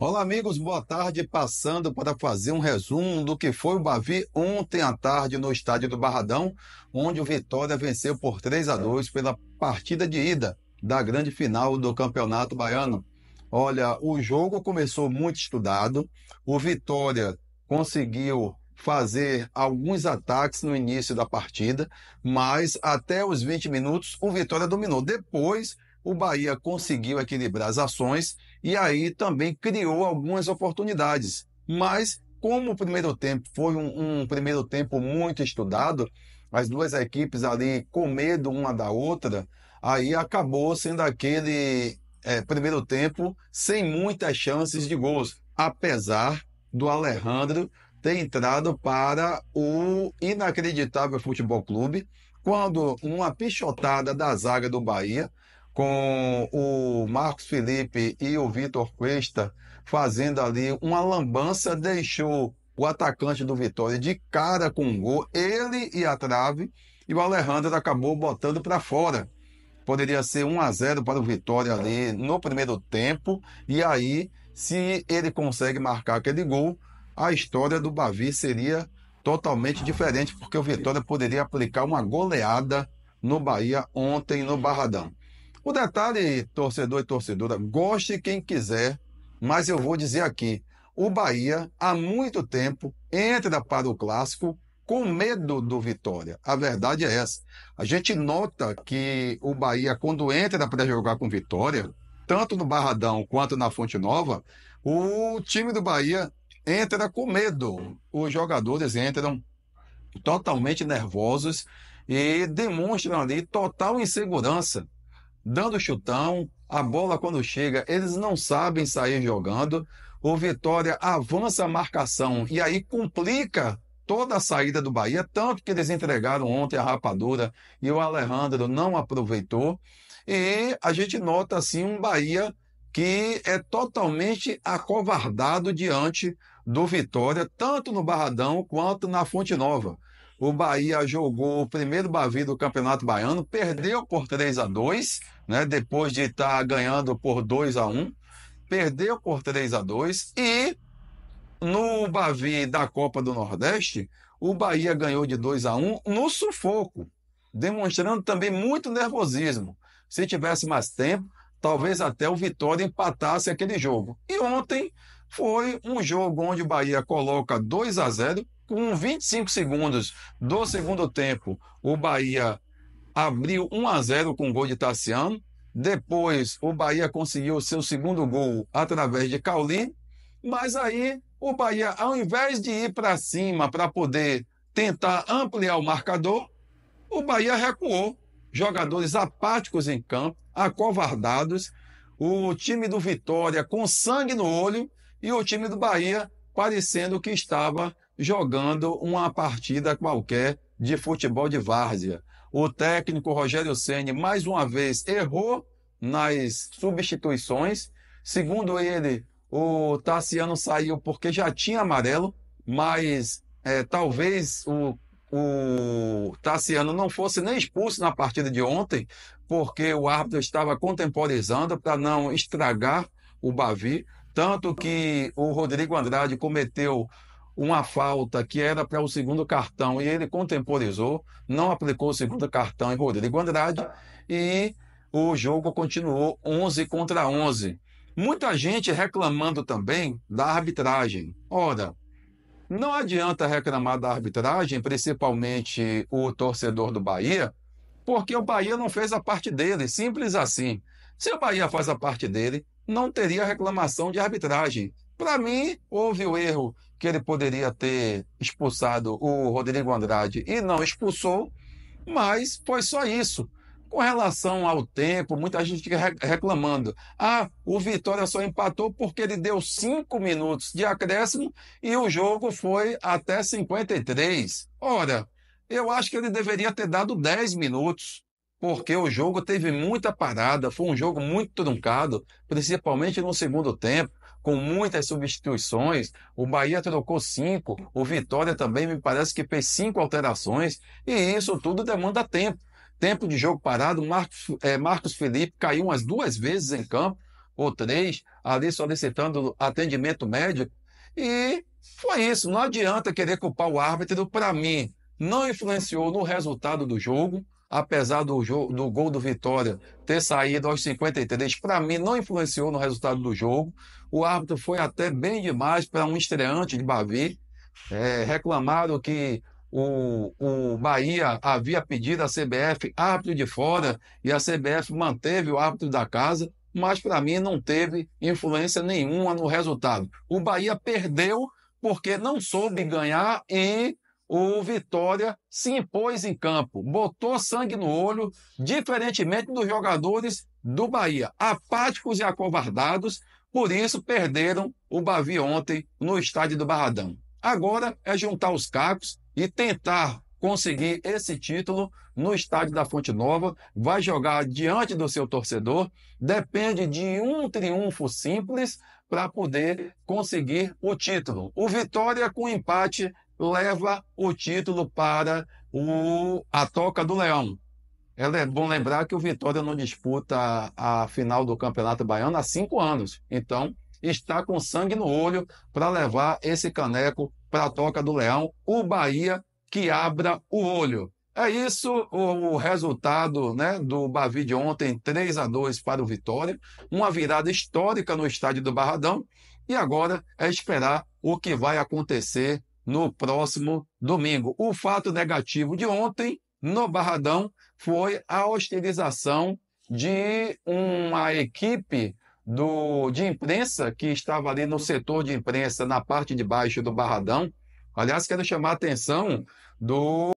Olá, amigos, boa tarde. Passando para fazer um resumo do que foi o Bavi ontem à tarde no estádio do Barradão, onde o Vitória venceu por 3-2 pela partida de ida da grande final do Campeonato Baiano. Olha, o jogo começou muito estudado, o Vitória conseguiu fazer alguns ataques no início da partida, mas até os 20 minutos o Vitória dominou. Depois, o Bahia conseguiu equilibrar as ações e aí também criou algumas oportunidades. Mas, como o primeiro tempo foi um primeiro tempo muito estudado, as duas equipes ali com medo uma da outra, aí acabou sendo aquele primeiro tempo sem muitas chances de gols, apesar do Alejandro ter entrado para o inacreditável Futebol Clube, quando uma pichotada da zaga do Bahia com o Marcos Felipe e o Vitor Cuesta fazendo ali uma lambança, deixou o atacante do Vitória de cara com um gol, ele e a trave, e o Alejandro acabou botando para fora. Poderia ser 1-0 para o Vitória ali no primeiro tempo, e aí, se ele consegue marcar aquele gol, a história do Bavi seria totalmente diferente, porque o Vitória poderia aplicar uma goleada no Bahia ontem no Barradão. O detalhe, torcedor e torcedora, goste quem quiser, mas eu vou dizer aqui: o Bahia, há muito tempo, entra para o clássico com medo do Vitória. A verdade é essa. A gente nota que o Bahia, quando entra para jogar com Vitória, tanto no Barradão quanto na Fonte Nova, o time do Bahia entra com medo. Os jogadores entram totalmente nervosos e demonstram ali total insegurança dando chutão, a bola quando chega, eles não sabem sair jogando. O Vitória avança a marcação e aí complica toda a saída do Bahia, tanto que eles entregaram ontem a rapadura e o Alejandro não aproveitou. E a gente nota assim um Bahia que é totalmente acovardado diante do Vitória, tanto no Barradão quanto na Fonte Nova. O Bahia jogou o primeiro Bavi do Campeonato Baiano, perdeu por 3-2, né? Depois de estar ganhando por 2-1, perdeu por 3-2 e no Bavi da Copa do Nordeste, o Bahia ganhou de 2-1 no sufoco, demonstrando também muito nervosismo. Se tivesse mais tempo, talvez até o Vitória empatasse aquele jogo. E ontem foi um jogo onde o Bahia coloca 2-0, com 25 segundos do segundo tempo, o Bahia abriu 1-0 com o gol de Tassiano. Depois, o Bahia conseguiu o seu segundo gol através de Cauli. Mas aí, o Bahia, ao invés de ir para cima para poder tentar ampliar o marcador, o Bahia recuou. Jogadores apáticos em campo, acovardados. O time do Vitória com sangue no olho e o time do Bahia parecendo que estava jogando uma partida qualquer de futebol de várzea. O técnico Rogério Ceni mais uma vez errou nas substituições. Segundo ele, o Tassiano saiu porque já tinha amarelo, mas talvez o Tassiano não fosse nem expulso na partida de ontem, porque o árbitro estava contemporizando para não estragar o Bavi, tanto que o Rodrigo Andrade cometeu uma falta que era para o segundo cartão e ele contemporizou, não aplicou o segundo cartão em Rodrigo Andrade e o jogo continuou 11-11. Muita gente reclamando também da arbitragem. Ora, não adianta reclamar da arbitragem, principalmente o torcedor do Bahia, porque o Bahia não fez a parte dele, simples assim. Se o Bahia faz a parte dele, não teria reclamação de arbitragem. Para mim, houve o erro que ele poderia ter expulsado o Rodrigo Andrade e não expulsou, mas foi só isso. Com relação ao tempo, muita gente fica reclamando. Ah, o Vitória só empatou porque ele deu 5 minutos de acréscimo e o jogo foi até 53. Ora, eu acho que ele deveria ter dado 10 minutos, porque o jogo teve muita parada, foi um jogo muito truncado, principalmente no segundo tempo, com muitas substituições. O Bahia trocou 5, o Vitória também me parece que fez 5 alterações, e isso tudo demanda tempo. Tempo de jogo parado, Marcos Felipe caiu umas 2 vezes em campo. ou 3, ali solicitando atendimento médico, e foi isso. Não adianta querer culpar o árbitro. Para mim, não influenciou no resultado do jogo, apesar do gol do Vitória ter saído aos 53, para mim não influenciou no resultado do jogo. O árbitro foi até bem demais para um estreante de Bavi. Reclamaram que o Bahia havia pedido à CBF árbitro de fora e a CBF manteve o árbitro da casa, mas para mim não teve influência nenhuma no resultado. O Bahia perdeu porque não soube ganhar e o Vitória se impôs em campo, botou sangue no olho, diferentemente dos jogadores do Bahia, apáticos e acovardados, por isso perderam o Bavi ontem no estádio do Barradão. Agora é juntar os cacos e tentar conseguir esse título no estádio da Fonte Nova. Vai jogar diante do seu torcedor. Depende de um triunfo simples para poder conseguir o título. O Vitória, com empate, leva o título para a Toca do Leão. É bom lembrar que o Vitória não disputa a final do Campeonato Baiano há 5 anos. Então, está com sangue no olho para levar esse caneco para a Toca do Leão. O Bahia que abra o olho. É isso o resultado, né, do Bavi de ontem, 3-2 para o Vitória. Uma virada histórica no estádio do Barradão. E agora é esperar o que vai acontecer no próximo domingo. O fato negativo de ontem, no Barradão, foi a hostilização de uma equipe de imprensa que estava ali no setor de imprensa, na parte de baixo do Barradão. Aliás, quero chamar a atenção do